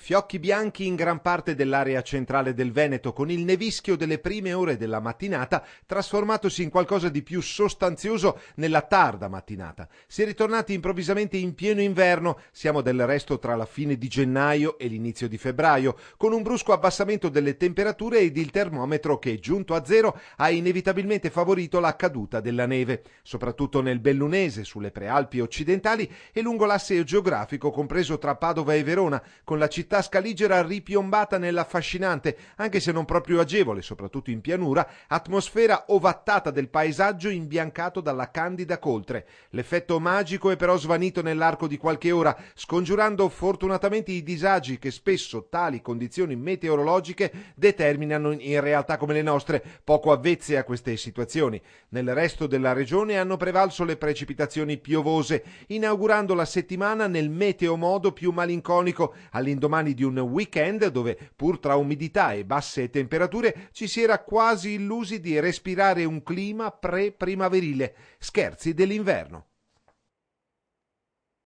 Fiocchi bianchi in gran parte dell'area centrale del Veneto, con il nevischio delle prime ore della mattinata trasformatosi in qualcosa di più sostanzioso nella tarda mattinata. Si è ritornati improvvisamente in pieno inverno, siamo del resto tra la fine di gennaio e l'inizio di febbraio, con un brusco abbassamento delle temperature ed il termometro che, giunto a zero, ha inevitabilmente favorito la caduta della neve, soprattutto nel Bellunese, sulle prealpi occidentali e lungo l'asse geografico compreso tra Padova e Verona, con la città scaligera ripiombata nell'affascinante, anche se non proprio agevole, soprattutto in pianura, atmosfera ovattata del paesaggio imbiancato dalla candida coltre. L'effetto magico è però svanito nell'arco di qualche ora, scongiurando fortunatamente i disagi che spesso tali condizioni meteorologiche determinano in realtà come le nostre, poco avvezze a queste situazioni. Nel resto della regione hanno prevalso le precipitazioni piovose, inaugurando la settimana nel meteomodo più malinconico, all'indomani di un weekend dove, pur tra umidità e basse temperature, ci si era quasi illusi di respirare un clima pre-primaverile. Scherzi dell'inverno.